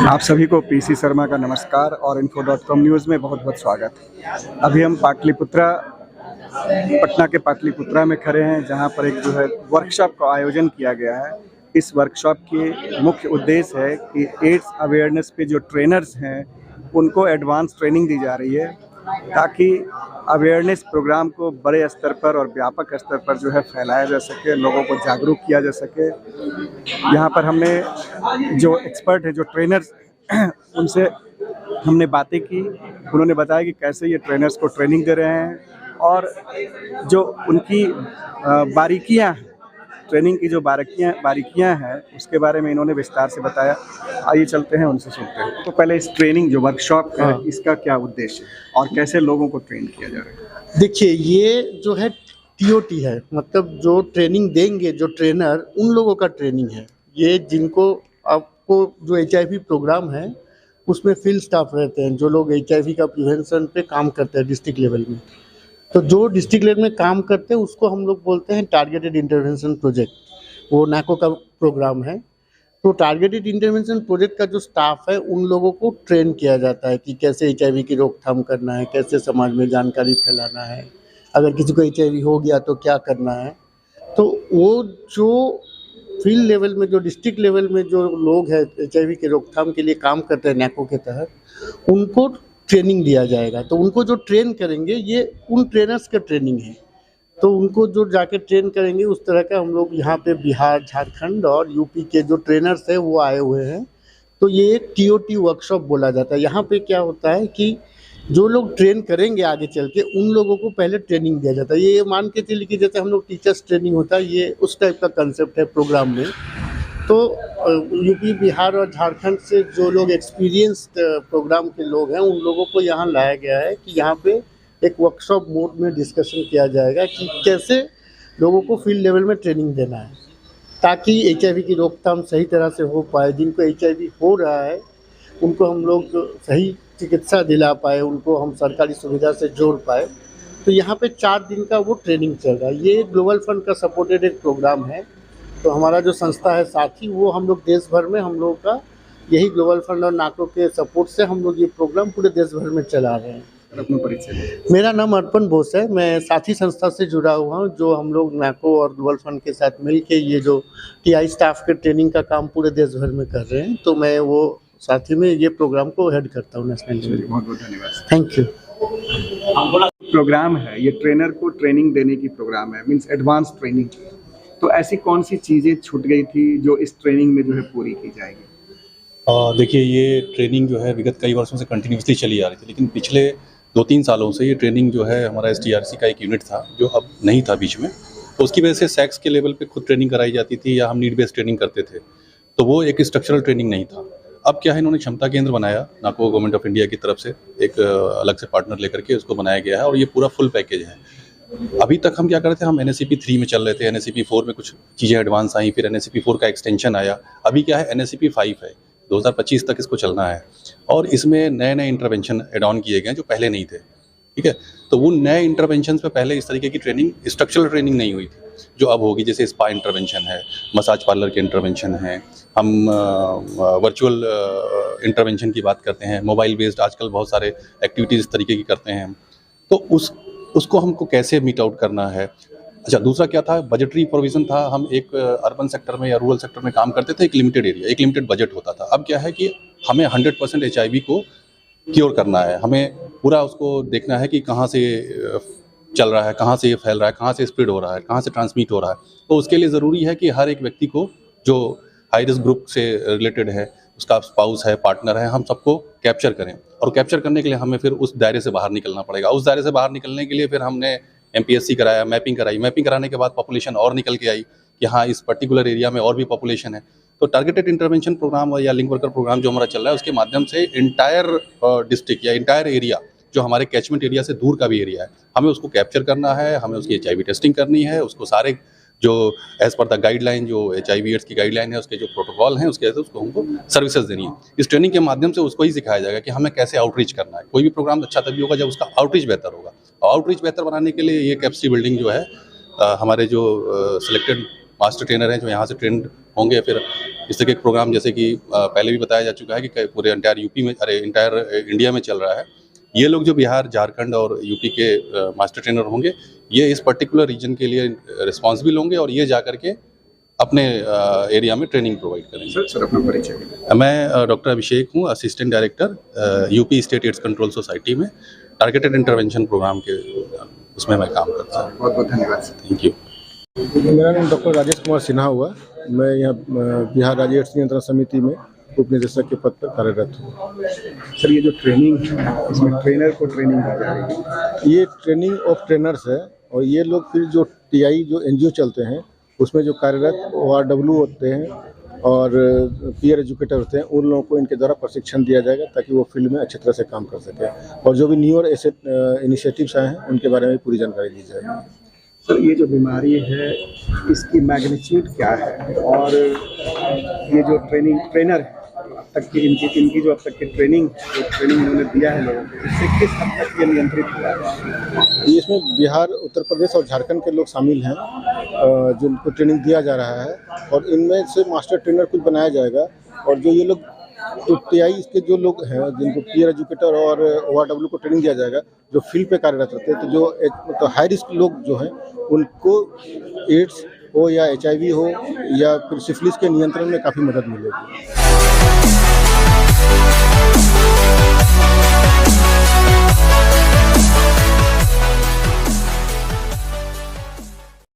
आप सभी को पीसी शर्मा का नमस्कार और info.com न्यूज़ में बहुत बहुत स्वागत है। अभी हम पटना के पाटलिपुत्रा में खड़े हैं, जहां पर एक जो है वर्कशॉप का आयोजन किया गया है। इस वर्कशॉप की मुख्य उद्देश्य है कि एड्स अवेयरनेस पे जो ट्रेनर्स हैं उनको एडवांस ट्रेनिंग दी जा रही है, ताकि अवेयरनेस प्रोग्राम को बड़े स्तर पर और व्यापक स्तर पर जो है फैलाया जा सके, लोगों को जागरूक किया जा सके। यहाँ पर हमने जो एक्सपर्ट है, जो ट्रेनर्स उनसे हमने बातें की। उन्होंने बताया कि कैसे ये ट्रेनर्स को ट्रेनिंग दे रहे हैं और जो उनकी बारीकियां हैं, ट्रेनिंग की जो बारीकियां हैं, उसके बारे में इन्होंने विस्तार से बताया। आइए चलते हैं, उनसे सुनते हैं। तो पहले इस ट्रेनिंग जो वर्कशॉप है, इसका क्या उद्देश्य है और कैसे लोगों को ट्रेन किया जा रहा है? देखिए, ये जो है टीओटी है, मतलब जो ट्रेनिंग देंगे जो ट्रेनर, उन लोगों का ट्रेनिंग है ये, जिनको आपको जो HIV प्रोग्राम है उसमें फील्ड स्टाफ रहते हैं, जो लोग HIV का प्रिवेंशन पे काम करते हैं डिस्ट्रिक्ट लेवल में। तो जो डिस्ट्रिक्ट लेवल में काम करते हैं उसको हम लोग बोलते हैं टारगेटेड इंटरवेंशन प्रोजेक्ट। वो NACO का प्रोग्राम है। तो टारगेटेड इंटरवेंशन प्रोजेक्ट का जो स्टाफ है उन लोगों को ट्रेन किया जाता है कि कैसे HIV की रोकथाम करना है, कैसे समाज में जानकारी फैलाना है, अगर किसी को HIV हो गया तो क्या करना है। तो वो जो फील्ड लेवल में, जो डिस्ट्रिक्ट लेवल में जो लोग हैं HIV की रोकथाम के लिए काम करते हैं NACO के तहत, उनको ट्रेनिंग दिया जाएगा। तो उनको जो ट्रेन करेंगे ये उन ट्रेनर्स का ट्रेनिंग है। तो उनको जो जाके ट्रेन करेंगे उस तरह का हम लोग यहाँ पे बिहार, झारखंड और यूपी के जो ट्रेनर्स हैं वो आए हुए हैं। तो ये एक TOT वर्कशॉप बोला जाता है। यहाँ पे क्या होता है कि जो लोग ट्रेन करेंगे आगे चल के, उन लोगों को पहले ट्रेनिंग दिया जाता है। ये मान के चलिए कि जैसे हम लोग टीचर्स ट्रेनिंग होता है, ये उस टाइप का कंसेप्ट है प्रोग्राम में। तो यूपी, बिहार और झारखंड से जो लोग एक्सपीरियंस्ड प्रोग्राम के लोग हैं, उन लोगों को यहाँ लाया गया है कि यहाँ पे एक वर्कशॉप मोड में डिस्कशन किया जाएगा कि कैसे लोगों को फील्ड लेवल में ट्रेनिंग देना है, ताकि HIV की रोकथाम सही तरह से हो पाए। जिनको HIV हो रहा है उनको हम लोग सही चिकित्सा दिला पाए, उनको हम सरकारी सुविधा से जोड़ पाए। तो यहाँ पे 4 दिन का वो ट्रेनिंग चल रहा है। ये ग्लोबल फंड का सपोर्टेड एक प्रोग्राम है। तो हमारा जो संस्था है साथी, वो हम लोग देश भर में, हम लोग का यही ग्लोबल फंड और NACO के सपोर्ट से हम लोग ये प्रोग्राम पूरे देश भर में चला रहे हैं। अपना परिचय। मेरा नाम अर्पण बोस है। मैं साथी संस्था से जुड़ा हुआ हूँ, जो हम लोग NACO और ग्लोबल फंड के साथ मिलके ये जो TI स्टाफ के ट्रेनिंग का काम पूरे देश भर में कर रहे हैं। तो मैं वो साथी में ये प्रोग्राम को हेड करता हूँ नेशनल लेवल। बहुत बहुत धन्यवाद। Thank you. प्रोग्राम है ये, ट्रेनर को ट्रेनिंग देने की प्रोग्राम है, मीन्स एडवांस ट्रेनिंग। तो ऐसी कौन सी चीज़ें छूट गई थी जो इस ट्रेनिंग में जो है पूरी की जाएगी? देखिए, ये ट्रेनिंग जो है विगत कई वर्षों से कंटिन्यूसली चली आ रही थी, लेकिन पिछले 2-3 सालों से ये ट्रेनिंग जो है, हमारा STRC का एक यूनिट था जो अब नहीं था बीच में, तो उसकी वजह से सेक्स के लेवल पे खुद ट्रेनिंग कराई जाती थी या हम नीड बेस्ड ट्रेनिंग करते थे। तो वो एक स्ट्रक्चरल ट्रेनिंग नहीं था। अब क्या है, इन्होंने क्षमता केंद्र बनाया, NACO गवर्नमेंट ऑफ इंडिया की तरफ से एक अलग से पार्टनर लेकर के उसको बनाया गया है, और ये पूरा फुल पैकेज है। अभी तक हम क्या कर रहे थे, हम NSCP 3 में चल रहे थे, NSCP 4 में कुछ चीज़ें एडवांस आई, फिर NSCP 4 का एक्सटेंशन आया, अभी क्या है NSCP 5 है, 2025 तक इसको चलना है। और इसमें नए नए इंटरवेंशन एड ऑन किए गए हैं जो पहले नहीं थे। ठीक है, तो वो नए इंटरवेंशन पे पहले इस तरीके की ट्रेनिंग, स्ट्रक्चरल ट्रेनिंग नहीं हुई थी, जो अब होगी। जैसे स्पा इंटरवेंशन है, मसाज पार्लर के इंटरवेंशन है, हम वर्चुअल इंटरवेंशन की बात करते हैं, मोबाइल बेस्ड आजकल बहुत सारे एक्टिविटीज़ इस तरीके की करते हैं। तो उसको हमको कैसे मीट आउट करना है। अच्छा, दूसरा क्या था, बजटरी प्रोविज़न था। हम एक अर्बन सेक्टर में या रूरल सेक्टर में काम करते थे, एक लिमिटेड एरिया, एक लिमिटेड बजट होता था। अब क्या है कि हमें 100% HIV को क्योर करना है, हमें पूरा उसको देखना है कि कहाँ से चल रहा है, कहाँ से ये फैल रहा है, कहाँ से स्प्रेड हो रहा है, कहाँ से ट्रांसमिट हो रहा है। तो उसके लिए ज़रूरी है कि हर एक व्यक्ति को जो हाई रिस्क ग्रुप से रिलेटेड है, उसका स्पाउस है, पार्टनर है, हम सबको कैप्चर करें। और कैप्चर करने के लिए हमें फिर उस दायरे से बाहर निकलना पड़ेगा। उस दायरे से बाहर निकलने के लिए फिर हमने MPSC कराया, मैपिंग कराई। मैपिंग कराने के बाद पॉपुलेशन और निकल के आई कि हाँ, इस पर्टिकुलर एरिया में और भी पॉपुलेशन है। तो टारगेटेड इंटरवेंशन प्रोग्राम या लिंक वर्कर प्रोग्राम जो हमारा चल रहा है, उसके माध्यम से इंटायर डिस्ट्रिक्ट या इंटायर एरिया, जो हमारे कैचमेंट एरिया से दूर का भी एरिया है, हमें उसको कैप्चर करना है, हमें उसकी HIV टेस्टिंग करनी है, उसको सारे जो एज पर द गाइडलाइन, जो HIV एड्स की गाइडलाइन है, उसके जो प्रोटोकॉल हैं, उसके उसको हमको सर्विसेज देनी है। इस ट्रेनिंग के माध्यम से उसको ही सिखाया जाएगा कि हमें कैसे आउटरीच करना है। कोई भी प्रोग्राम अच्छा तभी होगा जब उसका आउटरीच बेहतर होगा। और आउटरीच बेहतर बनाने के लिए ये कैपेसिटी बिल्डिंग जो है, हमारे जो सिलेक्टेड मास्टर ट्रेनर हैं जो यहाँ से ट्रेंड होंगे, फिर इस तरह के प्रोग्राम जैसे कि पहले भी बताया जा चुका है कि पूरे इंटायर यूपी में, इंटायर इंडिया में चल रहा है। ये लोग जो बिहार, झारखंड और यूपी के मास्टर ट्रेनर होंगे, ये इस पर्टिकुलर रीजन के लिए रिस्पॉन्सिबल होंगे और ये जा करके अपने एरिया में ट्रेनिंग प्रोवाइड करेंगे। सर अपना परिचय। मैं डॉक्टर अभिषेक हूँ, assistant director UP state AIDS control society में टारगेटेड इंटरवेंशन प्रोग्राम के उसमें मैं काम करता हूँ। बहुत बहुत धन्यवाद। Thank you. मेरा नाम डॉक्टर राजेश कुमार सिन्हा हुआ। मैं यहाँ बिहार राज्य एड्स नियंत्रण समिति में उप निदेशक के पद पर कार्यरत हूँ। सर ये जो ट्रेनिंग है, इसमें ट्रेनर को ट्रेनिंग दी जा रही है। ये ट्रेनिंग ऑफ ट्रेनर्स है और ये लोग फिर जो टीआई जो एनजीओ चलते हैं उसमें जो कार्यरत ORW होते हैं और पीयर एजुकेटर होते हैं, उन लोगों को इनके द्वारा प्रशिक्षण दिया जाएगा ताकि वो फील्ड में अच्छी तरह से काम कर सकें और जो भी न्यूअर ऐसे इनिशिएटिव्स आए हैं उनके बारे में पूरी जानकारी दी जाएगी। सर ये जो बीमारी है इसकी मैग्नीट्यूड क्या है और ये जो ट्रेनर है अब तक की इनकी जो अब तक की ट्रेनिंग इन्होंने दिया है लोगों को, इससे किस हद तक ये नियंत्रित हुआ है? इसमें बिहार, उत्तर प्रदेश और झारखंड के लोग शामिल हैं जिनको ट्रेनिंग दिया जा रहा है और इनमें से मास्टर ट्रेनर कुछ बनाया जाएगा और जो ये लोग तो टीआई के जो लोग हैं जिनको पीयर एजुकेटर और ORW को ट्रेनिंग दिया जाएगा, जो फील्ड पे कार्यरत रहते हैं, तो जो तो हाई रिस्क लोग जो हैं उनको एड्स हो या HIV हो या फिर सिफिलिस के नियंत्रण में काफ़ी मदद मिलेगी।